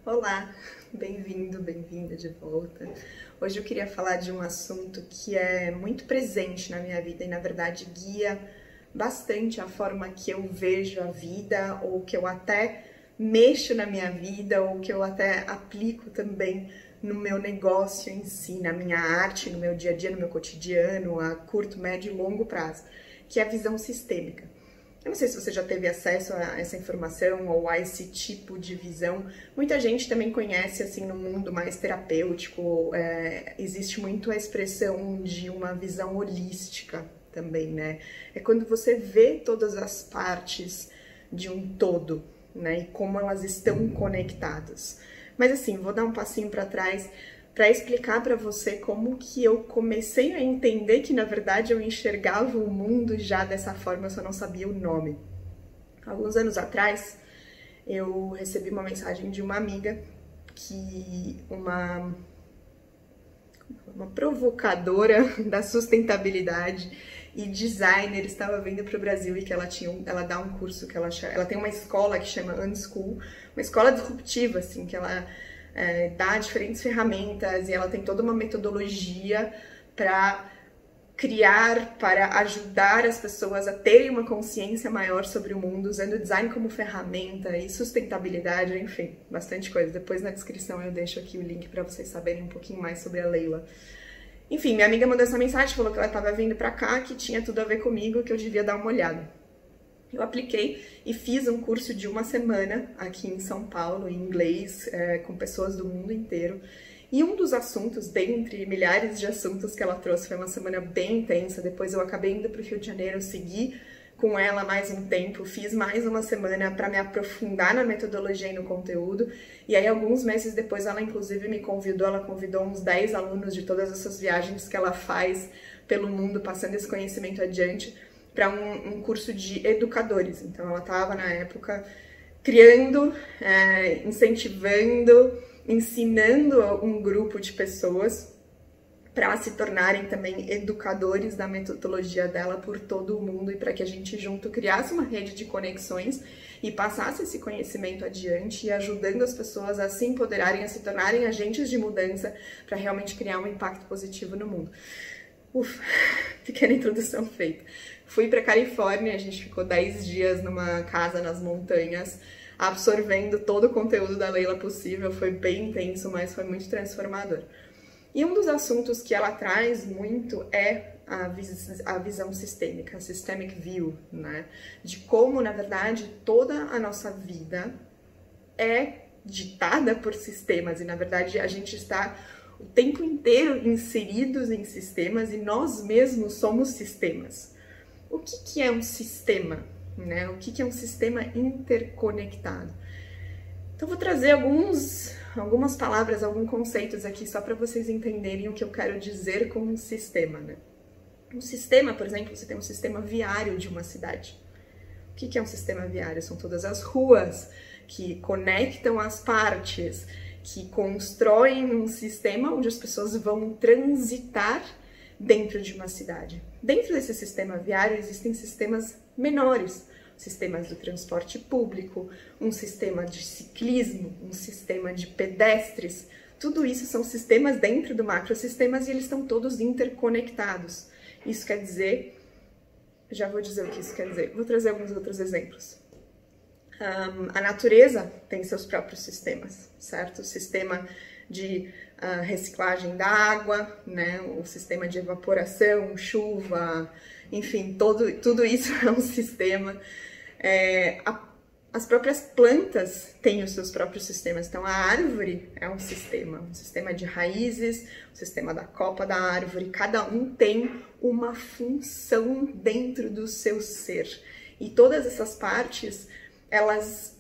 Olá, bem-vindo, bem-vinda de volta. Hoje eu queria falar de um assunto que é muito presente na minha vida e, na verdade, guia bastante a forma que eu vejo a vida, ou que eu até mexo na minha vida, ou que eu até aplico também no meu negócio em si, na minha arte, no meu dia a dia, no meu cotidiano, a curto, médio e longo prazo, que é a visão sistêmica. Eu não sei se você já teve acesso a essa informação ou a esse tipo de visão. Muita gente também conhece, assim, no mundo mais terapêutico, existe muito a expressão de uma visão holística também, né? É quando você vê todas as partes de um todo, né? E como elas estão conectadas. Mas assim, vou dar um passinho para trás para explicar para você como que eu comecei a entender que, na verdade, eu enxergava o mundo já dessa forma, eu só não sabia o nome. Alguns anos atrás, eu recebi uma mensagem de uma amiga que uma provocadora da sustentabilidade e designer estava vindo para o Brasil e que ela dá um curso que ela tem uma escola que chama Unschool, uma escola disruptiva, assim, que ela dá diferentes ferramentas e ela tem toda uma metodologia para criar, para ajudar as pessoas a terem uma consciência maior sobre o mundo, usando o design como ferramenta e sustentabilidade, enfim, bastante coisa. Depois na descrição eu deixo aqui o link para vocês saberem um pouquinho mais sobre a Leila. Enfim, minha amiga mandou essa mensagem, falou que ela estava vindo para cá, que tinha tudo a ver comigo, que eu devia dar uma olhada. Eu apliquei e fiz um curso de uma semana aqui em São Paulo, em inglês, com pessoas do mundo inteiro. E um dos assuntos, dentre milhares de assuntos que ela trouxe, foi uma semana bem intensa. Depois eu acabei indo para o Rio de Janeiro, segui com ela mais um tempo, fiz mais uma semana para me aprofundar na metodologia e no conteúdo. E aí, alguns meses depois, ela inclusive me convidou, ela convidou uns 10 alunos de todas essas viagens que ela faz pelo mundo, passando esse conhecimento adiante, para um curso de educadores. Então ela estava na época criando, incentivando, ensinando um grupo de pessoas para se tornarem também educadores da metodologia dela por todo o mundo e para que a gente junto criasse uma rede de conexões e passasse esse conhecimento adiante e ajudando as pessoas a se empoderarem, a se tornarem agentes de mudança para realmente criar um impacto positivo no mundo. Ufa, pequena introdução feita. Fui para Califórnia, a gente ficou 10 dias numa casa nas montanhas, absorvendo todo o conteúdo da Leila possível. Foi bem intenso, mas foi muito transformador. E um dos assuntos que ela traz muito é a visão sistêmica, a systemic view, né? De como, na verdade, toda a nossa vida é ditada por sistemas e, na verdade, a gente está o tempo inteiro inseridos em sistemas e nós mesmos somos sistemas. O que é um sistema, né? O que é um sistema interconectado? Então vou trazer algumas palavras, alguns conceitos aqui só para vocês entenderem o que eu quero dizer com um sistema, né? Um sistema, por exemplo, você tem um sistema viário de uma cidade. O que é um sistema viário? São todas as ruas que conectam as partes, que constroem um sistema onde as pessoas vão transitar dentro de uma cidade. Dentro desse sistema viário existem sistemas menores, sistemas do transporte público, um sistema de ciclismo, um sistema de pedestres. Tudo isso são sistemas dentro do macrosistemas e eles estão todos interconectados. Isso quer dizer, já vou dizer o que isso quer dizer, vou trazer alguns outros exemplos. A natureza tem seus próprios sistemas, certo? O sistema de reciclagem da água, né? O sistema de evaporação, chuva, enfim, tudo isso é um sistema. As próprias plantas têm os seus próprios sistemas, então a árvore é um sistema de raízes, o sistema da copa da árvore, cada um tem uma função dentro do seu ser. E todas essas partes, elas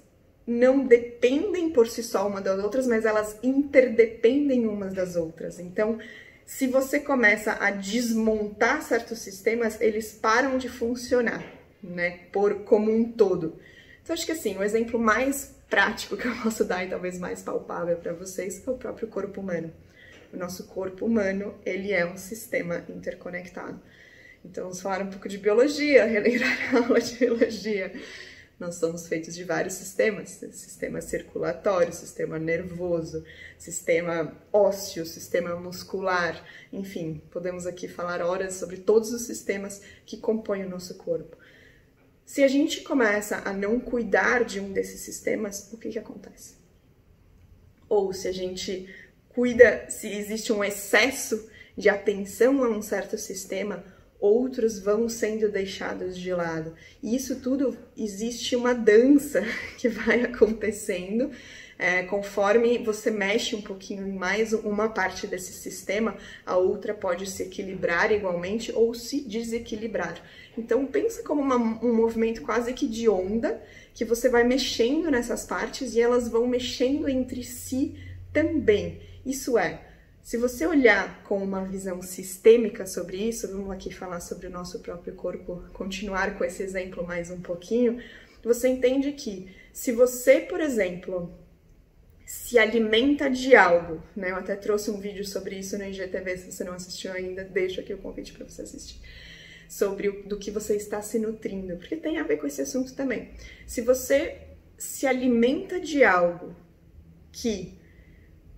não dependem por si só uma das outras, mas elas interdependem umas das outras. Então, se você começa a desmontar certos sistemas, eles param de funcionar, né, como um todo. Então, acho que assim, o exemplo mais prático que eu posso dar e talvez mais palpável para vocês é o próprio corpo humano. O nosso corpo humano, ele é um sistema interconectado. Então, vamos falar um pouco de biologia, relembrar a aula de biologia. Nós somos feitos de vários sistemas, sistema circulatório, sistema nervoso, sistema ósseo, sistema muscular, enfim, podemos aqui falar horas sobre todos os sistemas que compõem o nosso corpo. Se a gente começa a não cuidar de um desses sistemas, o que acontece? Ou se a gente cuida, se existe um excesso de atenção a um certo sistema, outros vão sendo deixados de lado. E isso tudo, existe uma dança que vai acontecendo. Conforme você mexe um pouquinho em mais uma parte desse sistema, a outra pode se equilibrar igualmente ou se desequilibrar. Então pensa como um movimento quase que de onda, que você vai mexendo nessas partes e elas vão mexendo entre si também. Isso é, se você olhar com uma visão sistêmica sobre isso, vamos aqui falar sobre o nosso próprio corpo, continuar com esse exemplo mais um pouquinho, você entende que se você, por exemplo, se alimenta de algo, né? Eu até trouxe um vídeo sobre isso no IGTV, se você não assistiu ainda, deixo aqui o convite para você assistir, sobre do que você está se nutrindo, porque tem a ver com esse assunto também. Se você se alimenta de algo que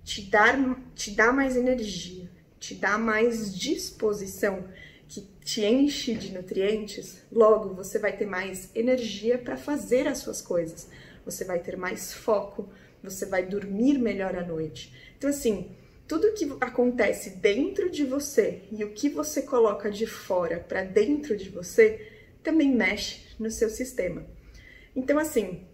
te dá mais energia, te dá mais disposição, que te enche de nutrientes, logo você vai ter mais energia para fazer as suas coisas, você vai ter mais foco, você vai dormir melhor à noite. Então assim, tudo que acontece dentro de você e o que você coloca de fora para dentro de você também mexe no seu sistema. Então assim,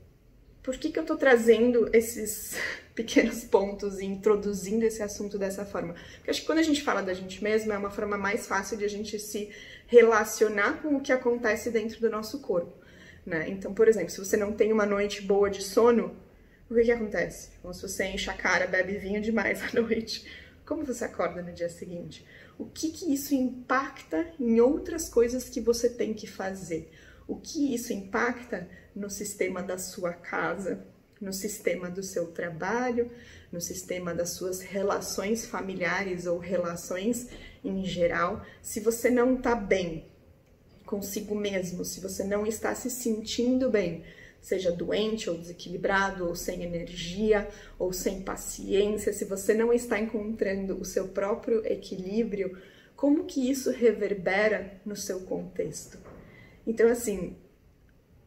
por que eu tô trazendo esses pequenos pontos e introduzindo esse assunto dessa forma? Porque acho que quando a gente fala da gente mesma, é uma forma mais fácil de a gente se relacionar com o que acontece dentro do nosso corpo, né? Então, por exemplo, se você não tem uma noite boa de sono, o que acontece? Ou se você enche a cara, bebe vinho demais à noite, como você acorda no dia seguinte? O que isso impacta em outras coisas que você tem que fazer? O que isso impacta no sistema da sua casa, no sistema do seu trabalho, no sistema das suas relações familiares ou relações em geral? Se você não está bem consigo mesmo, se você não está se sentindo bem, seja doente ou desequilibrado, ou sem energia, ou sem paciência, se você não está encontrando o seu próprio equilíbrio, como que isso reverbera no seu contexto? Então, assim,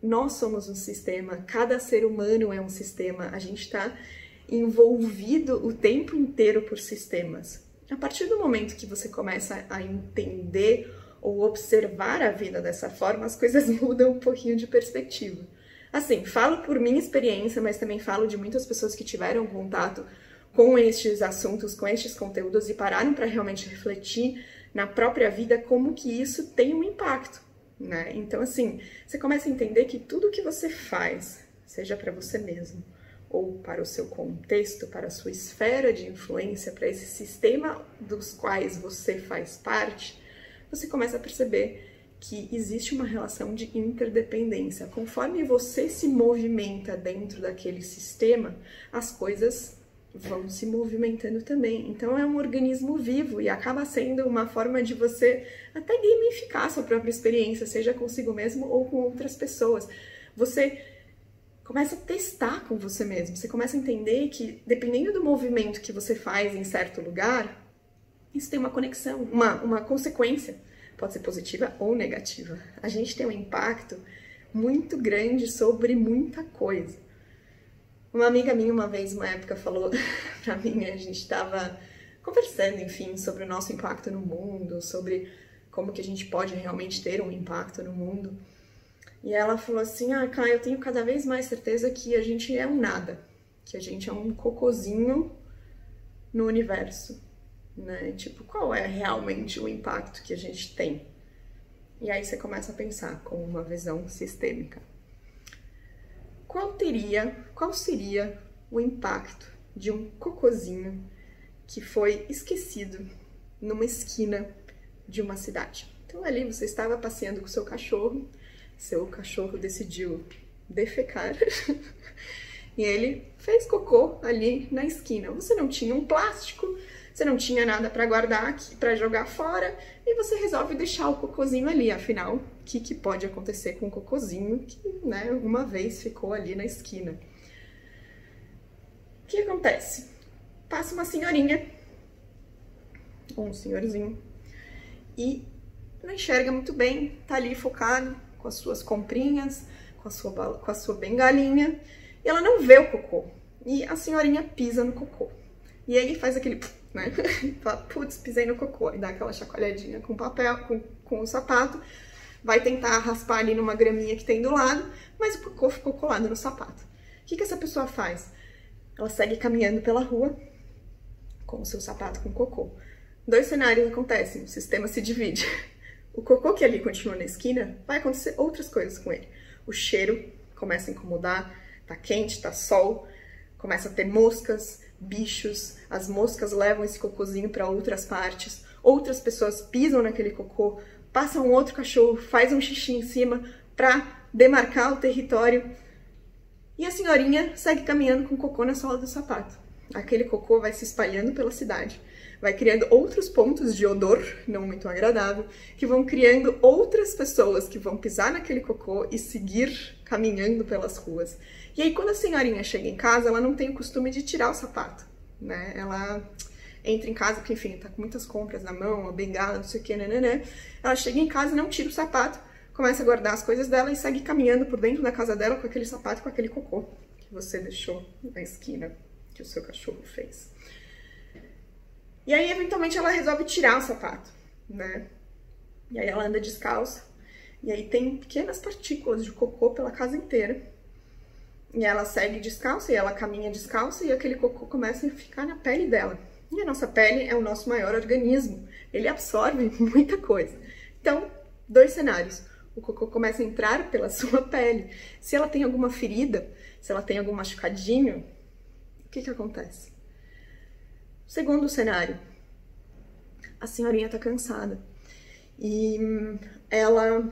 nós somos um sistema, cada ser humano é um sistema, a gente está envolvido o tempo inteiro por sistemas. A partir do momento que você começa a entender ou observar a vida dessa forma, as coisas mudam um pouquinho de perspectiva. Assim, falo por minha experiência, mas também falo de muitas pessoas que tiveram contato com estes assuntos, com estes conteúdos e pararam para realmente refletir na própria vida como que isso tem um impacto, né? Então, assim, você começa a entender que tudo que você faz, seja para você mesmo ou para o seu contexto, para a sua esfera de influência, para esse sistema dos quais você faz parte, você começa a perceber que existe uma relação de interdependência. Conforme você se movimenta dentro daquele sistema, as coisas vão se movimentando também. Então é um organismo vivo e acaba sendo uma forma de você até gamificar a sua própria experiência, seja consigo mesmo ou com outras pessoas. Você começa a testar com você mesmo, você começa a entender que dependendo do movimento que você faz em certo lugar, isso tem uma conexão, uma consequência. Pode ser positiva ou negativa. A gente tem um impacto muito grande sobre muita coisa. Uma amiga minha, uma vez, uma época, falou pra mim, a gente estava conversando, enfim, sobre o nosso impacto no mundo, sobre como que a gente pode realmente ter um impacto no mundo. E ela falou assim, Kai, eu tenho cada vez mais certeza que a gente é um nada, que a gente é um cocôzinho no universo. Né? Tipo, qual é realmente o impacto que a gente tem? E aí você começa a pensar com uma visão sistêmica. Qual seria o impacto de um cocôzinho que foi esquecido numa esquina de uma cidade? Então ali você estava passeando com seu cachorro decidiu defecar e ele fez cocô ali na esquina. Você não tinha um plástico, você não tinha nada para guardar aqui, para jogar fora, e você resolve deixar o cocôzinho ali. Afinal, o que pode acontecer com o cocôzinho que, né, uma vez ficou ali na esquina? O que acontece? Passa uma senhorinha, ou um senhorzinho, e não enxerga muito bem, tá ali focado com as suas comprinhas, com a sua bengalinha, e ela não vê o cocô. E a senhorinha pisa no cocô. E aí faz aquele, né? Fala, putz, pisei no cocô. E dá aquela chacoalhadinha com papel, com o sapato. Vai tentar raspar ali numa graminha que tem do lado, mas o cocô ficou colado no sapato. O que essa pessoa faz? Ela segue caminhando pela rua com o seu sapato com cocô. Dois cenários acontecem, o sistema se divide. O cocô que ali continua na esquina, vai acontecer outras coisas com ele. O cheiro começa a incomodar, tá quente, tá sol, começa a ter moscas, bichos, as moscas levam esse cocôzinho para outras partes, outras pessoas pisam naquele cocô, passa um outro cachorro, faz um xixi em cima para demarcar o território, e a senhorinha segue caminhando com o cocô na sola do sapato. Aquele cocô vai se espalhando pela cidade, vai criando outros pontos de odor não muito agradável, que vão criando outras pessoas que vão pisar naquele cocô e seguir caminhando pelas ruas. E aí, quando a senhorinha chega em casa, ela não tem o costume de tirar o sapato, né? Ela entra em casa, porque, enfim, tá com muitas compras na mão, a bengala, não sei o que, né? Ela chega em casa, não tira o sapato, começa a guardar as coisas dela e segue caminhando por dentro da casa dela com aquele sapato, com aquele cocô que você deixou na esquina, que o seu cachorro fez. E aí, eventualmente, ela resolve tirar o sapato, né? E aí ela anda descalça, e aí tem pequenas partículas de cocô pela casa inteira. E ela segue descalça, e ela caminha descalça, e aquele cocô começa a ficar na pele dela. E a nossa pele é o nosso maior organismo, ele absorve muita coisa. Então, dois cenários. O cocô começa a entrar pela sua pele. Se ela tem alguma ferida, se ela tem algum machucadinho, o que acontece? Segundo cenário, a senhorinha tá cansada e ela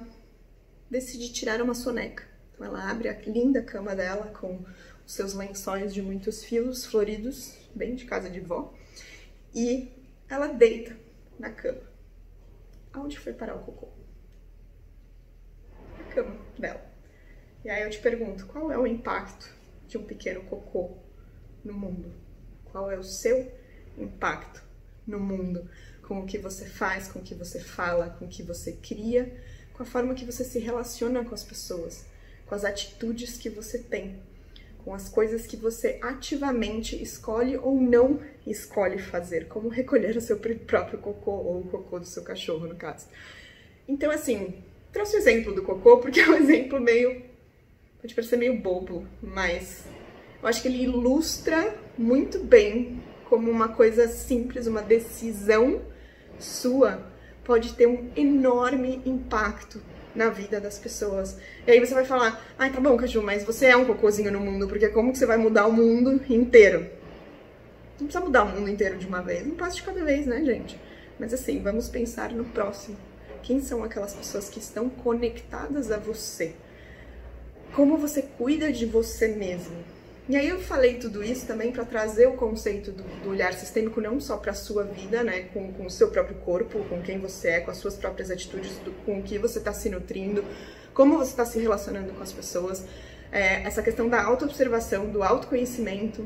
decide tirar uma soneca. Então ela abre a linda cama dela com os seus lençóis de muitos fios floridos, bem de casa de vó, e ela deita na cama. Aonde foi parar o cocô? Na cama dela. E aí eu te pergunto, qual é o impacto de um pequeno cocô no mundo? Qual é o seu impacto no mundo, com o que você faz, com o que você fala, com o que você cria, com a forma que você se relaciona com as pessoas, com as atitudes que você tem, com as coisas que você ativamente escolhe ou não escolhe fazer, como recolher o seu próprio cocô ou o cocô do seu cachorro, no caso. Então, assim, trouxe o exemplo do cocô porque é um exemplo pode parecer meio bobo, mas eu acho que ele ilustra muito bem como uma coisa simples, uma decisão sua pode ter um enorme impacto na vida das pessoas. E aí você vai falar, ai, tá bom, Caju, mas você é um cocôzinho no mundo, porque como que você vai mudar o mundo inteiro? Não precisa mudar o mundo inteiro de uma vez, um passo de cada vez, né, gente? Mas assim, vamos pensar no próximo. Quem são aquelas pessoas que estão conectadas a você? Como você cuida de você mesmo? E aí eu falei tudo isso também para trazer o conceito do olhar sistêmico não só para a sua vida, né, com o seu próprio corpo, com quem você é, com as suas próprias atitudes, com o que você está se nutrindo, como você está se relacionando com as pessoas, essa questão da autoobservação, do autoconhecimento,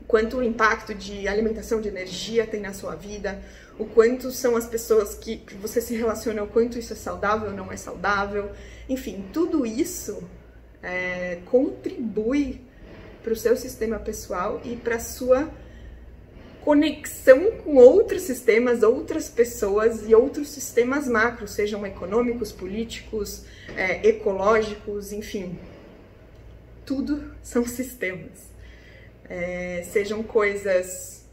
quanto o impacto de alimentação, de energia tem na sua vida, o quanto são as pessoas que você se relaciona, o quanto isso é saudável ou não é saudável, enfim, tudo isso contribui para o seu sistema pessoal e para a sua conexão com outros sistemas, outras pessoas e outros sistemas macros, sejam econômicos, políticos, ecológicos, enfim. Tudo são sistemas. Sejam coisas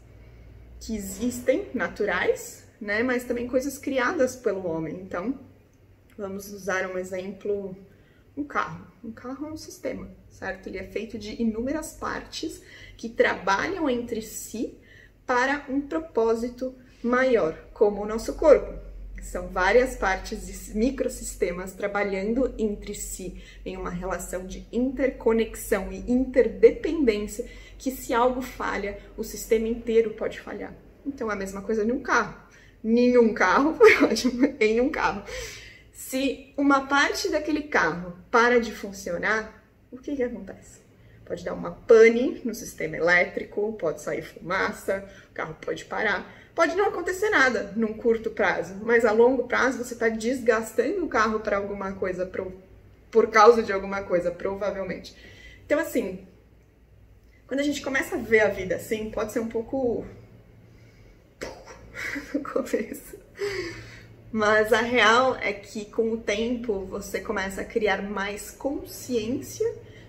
que existem, naturais, né, mas também coisas criadas pelo homem. Então, vamos usar um exemplo, um carro. Um carro é um sistema, certo? Ele é feito de inúmeras partes que trabalham entre si para um propósito maior, como o nosso corpo. São várias partes e microsistemas trabalhando entre si em uma relação de interconexão e interdependência que, se algo falha, o sistema inteiro pode falhar. Então é a mesma coisa em um carro. Nenhum carro, foi ótimo, em um carro. Se uma parte daquele carro para de funcionar, o que acontece? Pode dar uma pane no sistema elétrico, pode sair fumaça, o carro pode parar. Pode não acontecer nada num curto prazo, mas a longo prazo você está desgastando o carro para alguma coisa, por causa de alguma coisa, provavelmente. Então, assim, quando a gente começa a ver a vida assim, pode ser um pouco no começo. Mas a real é que com o tempo você começa a criar mais consciência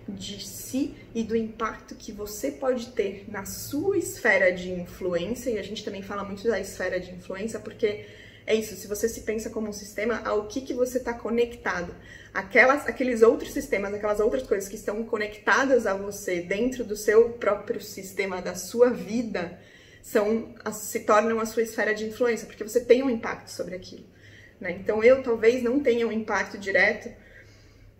de si e do impacto que você pode ter na sua esfera de influência. E a gente também fala muito da esfera de influência porque é isso, se você se pensa como um sistema, ao que você está conectado. Aqueles outros sistemas, aquelas outras coisas que estão conectadas a você dentro do seu próprio sistema, da sua vida, se tornam a sua esfera de influência, porque você tem um impacto sobre aquilo, né? Então eu talvez não tenha um impacto direto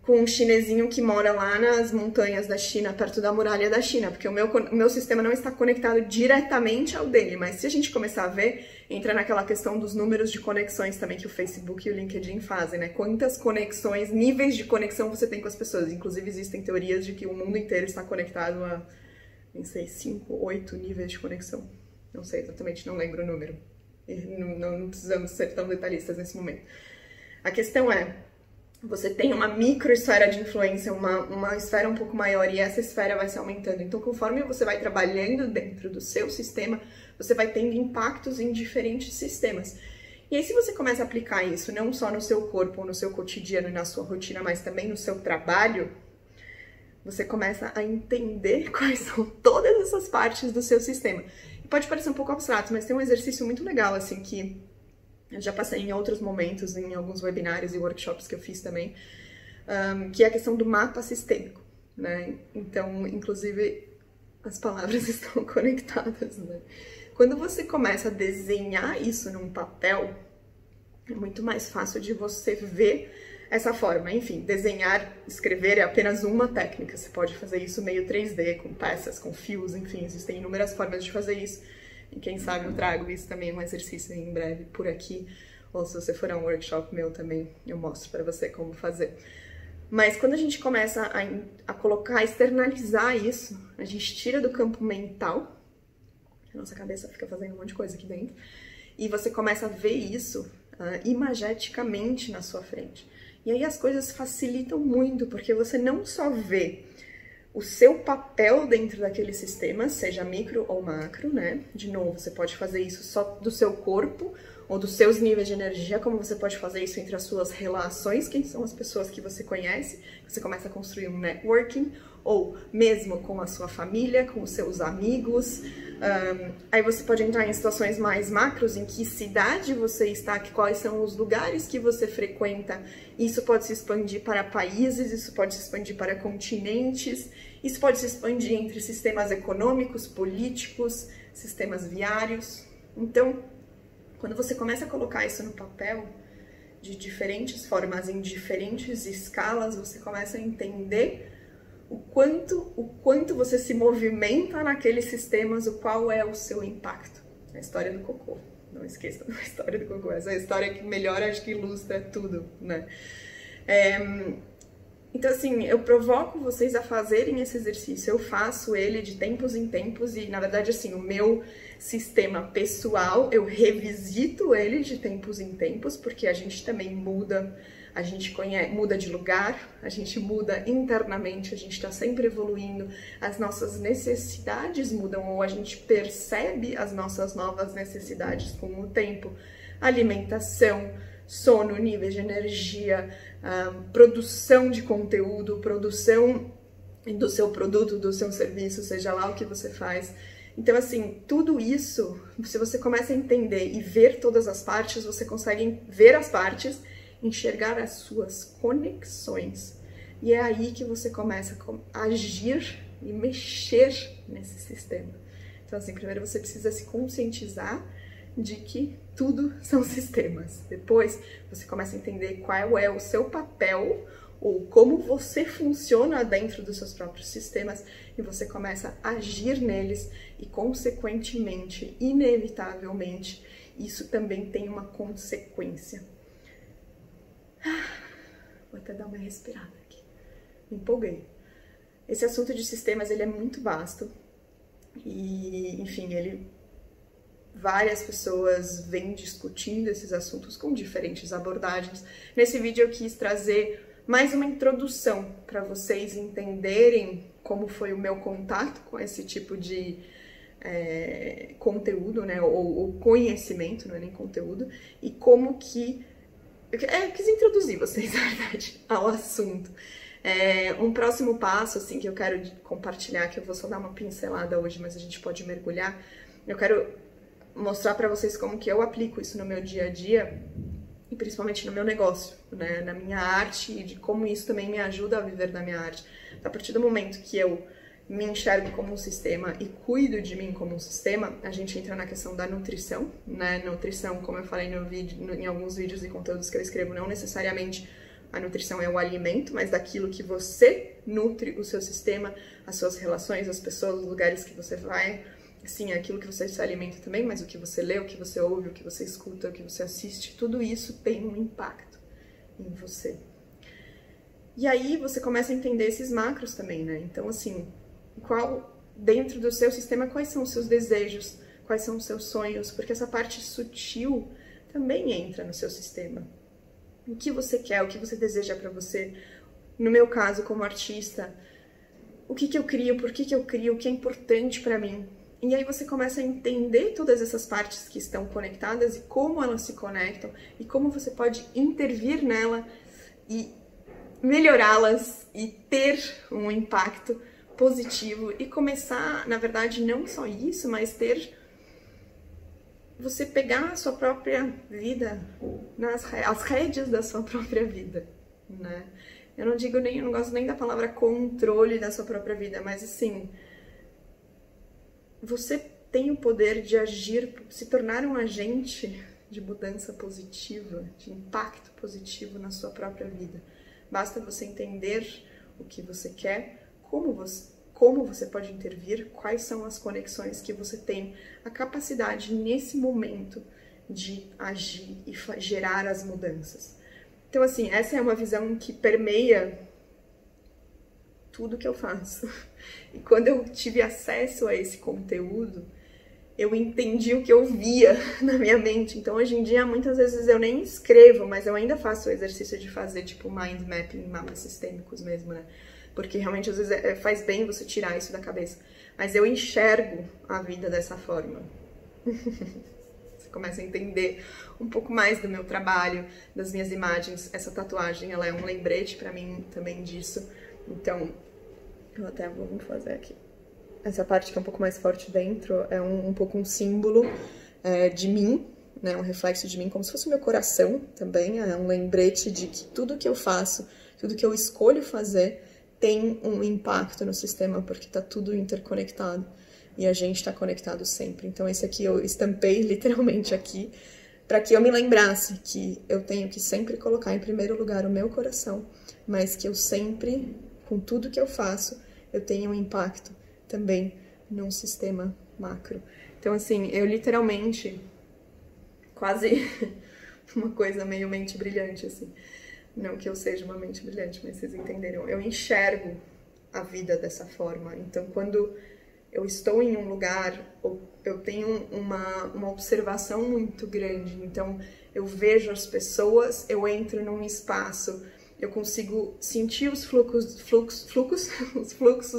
com um chinesinho que mora lá nas montanhas da China, perto da muralha da China, porque o meu sistema não está conectado diretamente ao dele, mas se a gente começar a ver, entra naquela questão dos números de conexões também que o Facebook e o LinkedIn fazem, né? Quantas conexões, níveis de conexão você tem com as pessoas. Inclusive existem teorias de que o mundo inteiro está conectado a, nem sei, 5, 8 níveis de conexão. Não sei exatamente, não lembro o número. Não precisamos ser tão detalhistas nesse momento. A questão é, você tem uma microesfera de influência, uma esfera um pouco maior, e essa esfera vai se aumentando. Então, conforme você vai trabalhando dentro do seu sistema, você vai tendo impactos em diferentes sistemas. E aí, se você começa a aplicar isso, não só no seu corpo, no seu cotidiano e na sua rotina, mas também no seu trabalho, você começa a entender quais são todas essas partes do seu sistema. E pode parecer um pouco abstrato, mas tem um exercício muito legal, assim, que eu já passei em outros momentos, em alguns webinários e workshops que eu fiz também, que é a questão do mapa sistêmico, né? Então, inclusive, as palavras estão conectadas, né? Quando você começa a desenhar isso num papel, é muito mais fácil de você ver essa forma. Enfim, desenhar, escrever é apenas uma técnica. Você pode fazer isso meio 3D, com peças, com fios, enfim, existem inúmeras formas de fazer isso. E quem sabe eu trago isso também, um exercício em breve por aqui. Ou se você for a um workshop meu também, eu mostro para você como fazer. Mas quando a gente começa a colocar, a externalizar isso, a gente tira do campo mental, a nossa cabeça fica fazendo um monte de coisa aqui dentro, e você começa a ver isso imageticamente na sua frente. E aí as coisas facilitam muito, porque você não só vê o seu papel dentro daquele sistema, seja micro ou macro, né? De novo, você pode fazer isso só do seu corpo ou dos seus níveis de energia, como você pode fazer isso entre as suas relações, quem são as pessoas que você conhece, você começa a construir um networking, ou mesmo com a sua família, com os seus amigos. Aí você pode entrar em situações mais macros, em que cidade você está, quais são os lugares que você frequenta. Isso pode se expandir para países, isso pode se expandir para continentes, isso pode se expandir entre sistemas econômicos, políticos, sistemas viários. Então, quando você começa a colocar isso no papel, de diferentes formas, em diferentes escalas, você começa a entender o quanto você se movimenta naqueles sistemas, qual é o seu impacto. A história do cocô. Não esqueça da história do cocô. Essa é a história que melhor, acho que ilustra tudo, né? Então, assim, eu provoco vocês a fazerem esse exercício. Eu faço ele de tempos em tempos e, na verdade, assim, o meu sistema pessoal, eu revisito ele de tempos em tempos, porque a gente também muda, a gente muda de lugar, a gente muda internamente, a gente está sempre evoluindo, as nossas necessidades mudam ou a gente percebe as nossas novas necessidades com o tempo. Alimentação, sono, nível de energia, produção de conteúdo, produção do seu produto, do seu serviço, seja lá o que você faz. Então, assim, tudo isso, se você começa a entender e ver todas as partes, você consegue ver as partes, enxergar as suas conexões. E é aí que você começa a agir e mexer nesse sistema. Então, assim, primeiro você precisa se conscientizar de que tudo são sistemas. Depois, você começa a entender qual é o seu papel, ou como você funciona dentro dos seus próprios sistemas, e você começa a agir neles e, consequentemente, inevitavelmente, isso também tem uma consequência. Vou até dar uma respirada aqui. Me empolguei. Esse assunto de sistemas, ele é muito vasto e, enfim, várias pessoas vêm discutindo esses assuntos com diferentes abordagens. Nesse vídeo eu quis trazer mais uma introdução para vocês entenderem como foi o meu contato com esse tipo de conteúdo, né, ou conhecimento, não é nem conteúdo, e como que... Eu quis introduzir vocês, na verdade, ao assunto. Um próximo passo, assim, que eu quero compartilhar, que eu vou só dar uma pincelada hoje, mas a gente pode mergulhar, eu quero mostrar para vocês como que eu aplico isso no meu dia a dia, e principalmente no meu negócio, né, na minha arte, e de como isso também me ajuda a viver da minha arte. A partir do momento que eu me enxergo como um sistema e cuido de mim como um sistema, a gente entra na questão da nutrição, né? Nutrição, como eu falei em alguns vídeos e conteúdos que eu escrevo, não necessariamente a nutrição é o alimento, mas daquilo que você nutre o seu sistema, as suas relações, as pessoas, os lugares que você vai, assim, aquilo que você se alimenta também, mas o que você lê, o que você ouve, o que você escuta, o que você assiste, tudo isso tem um impacto em você. E aí você começa a entender esses macros também, né? Então, assim, dentro do seu sistema, quais são os seus desejos, quais são os seus sonhos, porque essa parte sutil também entra no seu sistema. O que você quer, o que você deseja para você. No meu caso, como artista, o que eu crio, por que eu crio, o que é importante para mim. E aí você começa a entender todas essas partes que estão conectadas e como elas se conectam e como você pode intervir nela e melhorá-las e ter um impacto positivo e começar, na verdade, não só isso, mas você pegar a sua própria vida, as rédeas da sua própria vida, né? Eu não gosto nem da palavra controle da sua própria vida, mas assim, você tem o poder de agir, se tornar um agente de mudança positiva, de impacto positivo na sua própria vida. Basta você entender o que você quer, como você pode intervir, quais são as conexões que você tem, a capacidade nesse momento de agir e gerar as mudanças. Então, assim, essa é uma visão que permeia tudo que eu faço. E quando eu tive acesso a esse conteúdo, eu entendi o que eu via na minha mente. Então, hoje em dia, muitas vezes eu nem escrevo, mas eu ainda faço o exercício de fazer, tipo, mind mapping, mapas sistêmicos mesmo, né? Porque realmente, às vezes, faz bem você tirar isso da cabeça. Mas eu enxergo a vida dessa forma. Você começa a entender um pouco mais do meu trabalho, das minhas imagens. Essa tatuagem, ela é um lembrete pra mim também disso. Então, eu até vou fazer aqui. Essa parte que é um pouco mais forte dentro é um pouco um símbolo de mim, né? Um reflexo de mim, como se fosse o meu coração também. É um lembrete de que tudo que eu faço, tudo que eu escolho fazer, tem um impacto no sistema, porque tá tudo interconectado. E a gente tá conectado sempre. Então esse aqui eu estampei literalmente aqui, para que eu me lembrasse que eu tenho que sempre colocar em primeiro lugar o meu coração, mas que eu sempre, com tudo que eu faço, eu tenho um impacto também num sistema macro. Então, assim, eu literalmente, quase uma coisa meio mente brilhante, assim. Não que eu seja uma mente brilhante, mas vocês entenderam. Eu enxergo a vida dessa forma. Então, quando eu estou em um lugar, eu tenho uma observação muito grande. Então, eu vejo as pessoas, eu entro num espaço, eu consigo sentir os fluxos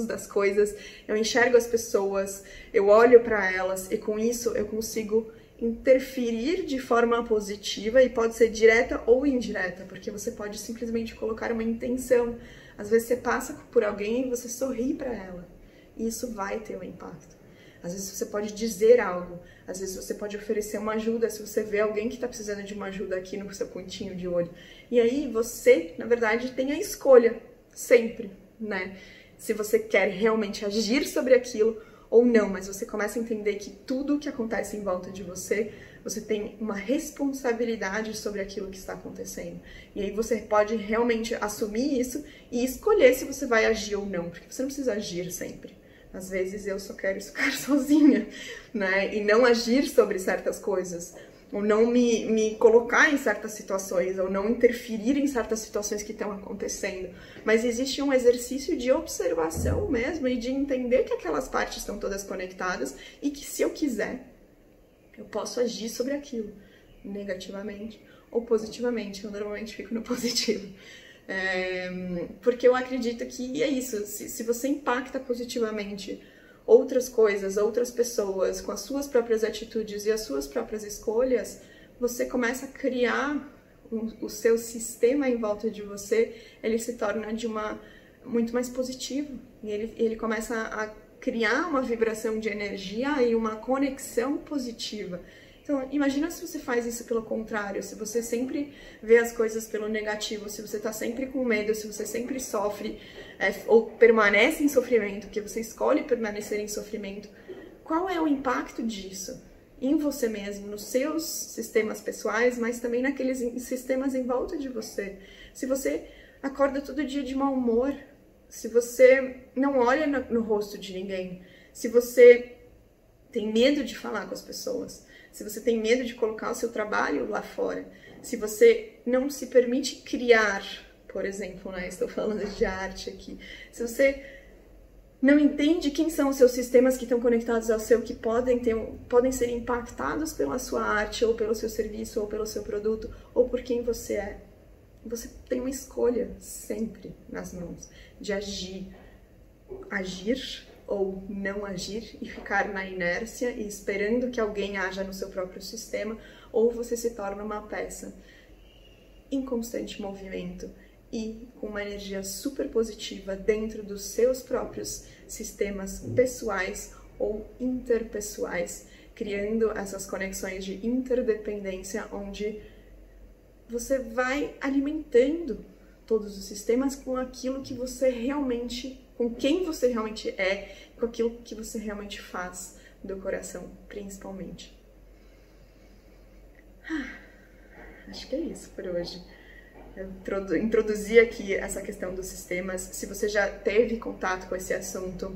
das coisas, eu enxergo as pessoas, eu olho para elas e com isso eu consigo interferir de forma positiva, e pode ser direta ou indireta, porque você pode simplesmente colocar uma intenção. Às vezes você passa por alguém e você sorri para ela, e isso vai ter um impacto. Às vezes você pode dizer algo, às vezes você pode oferecer uma ajuda, se você vê alguém que está precisando de uma ajuda aqui no seu pontinho de olho. E aí você, na verdade, tem a escolha, sempre, né? Se você quer realmente agir sobre aquilo, ou não, mas você começa a entender que tudo que acontece em volta de você, você tem uma responsabilidade sobre aquilo que está acontecendo. E aí você pode realmente assumir isso e escolher se você vai agir ou não, porque você não precisa agir sempre. Às vezes eu só quero ficar sozinha, né? E não agir sobre certas coisas, ou não me colocar em certas situações, ou não interferir em certas situações que estão acontecendo. Mas existe um exercício de observação mesmo e de entender que aquelas partes estão todas conectadas e que se eu quiser, eu posso agir sobre aquilo, negativamente ou positivamente. Eu normalmente fico no positivo. Porque eu acredito que é isso, se você impacta positivamente outras coisas, outras pessoas, com as suas próprias atitudes e as suas próprias escolhas, você começa a criar o seu sistema em volta de você, ele se torna muito mais positivo, e ele começa a criar uma vibração de energia e uma conexão positiva. Então, imagina se você faz isso pelo contrário, se você sempre vê as coisas pelo negativo, se você tá sempre com medo, se você sempre sofre ou permanece em sofrimento, porque você escolhe permanecer em sofrimento, qual é o impacto disso em você mesmo, nos seus sistemas pessoais, mas também naqueles sistemas em volta de você? Se você acorda todo dia de mau humor, se você não olha no rosto de ninguém, se você tem medo de falar com as pessoas, se você tem medo de colocar o seu trabalho lá fora, se você não se permite criar, por exemplo, né? Estou falando de arte aqui, se você não entende quem são os seus sistemas que estão conectados ao seu, que podem ser impactados pela sua arte, ou pelo seu serviço, ou pelo seu produto, ou por quem você é, você tem uma escolha sempre nas mãos de agir ou não agir e ficar na inércia e esperando que alguém haja no seu próprio sistema, ou você se torna uma peça em constante movimento e com uma energia super positiva dentro dos seus próprios sistemas pessoais ou interpessoais, criando essas conexões de interdependência onde você vai alimentando todos os sistemas com aquilo que você realmente, com quem você realmente é, com aquilo que você realmente faz do coração, principalmente. Acho que é isso por hoje. Eu introduzi aqui essa questão dos sistemas. Se você já teve contato com esse assunto,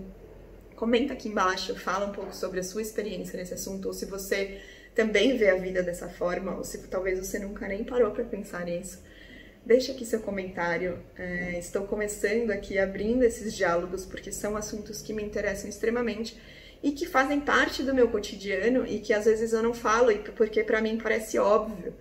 comenta aqui embaixo, fala um pouco sobre a sua experiência nesse assunto, ou se você também vê a vida dessa forma, ou se talvez você nunca nem parou para pensar nisso. Deixa aqui seu comentário. Estou começando aqui, abrindo esses diálogos, porque são assuntos que me interessam extremamente e que fazem parte do meu cotidiano e que às vezes eu não falo, porque para mim parece óbvio.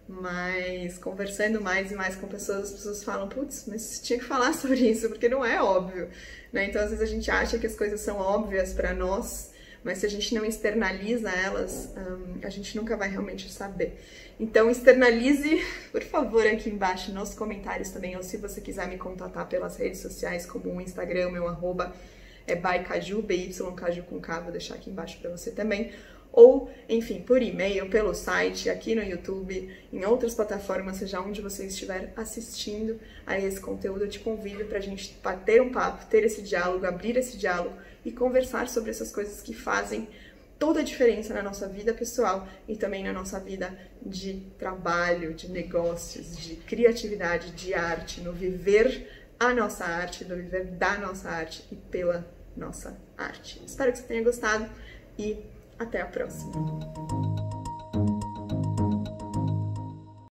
Mas conversando mais e mais com pessoas, as pessoas falam, putz, mas você tinha que falar sobre isso, porque não é óbvio, né? Então às vezes a gente acha que as coisas são óbvias para nós, mas se a gente não externaliza elas, a gente nunca vai realmente saber. Então externalize, por favor, aqui embaixo nos comentários também, ou se você quiser me contatar pelas redes sociais, como o Instagram, meu arroba é bycaju, BYCaju com K, vou deixar aqui embaixo para você também. Ou, enfim, por e-mail, pelo site, aqui no YouTube, em outras plataformas, seja onde você estiver assistindo a esse conteúdo, eu te convido para a gente bater um papo, ter esse diálogo, abrir esse diálogo e conversar sobre essas coisas que fazem toda a diferença na nossa vida pessoal e também na nossa vida de trabalho, de negócios, de criatividade, de arte, no viver a nossa arte, no viver da nossa arte e pela nossa arte. Espero que você tenha gostado e até a próxima!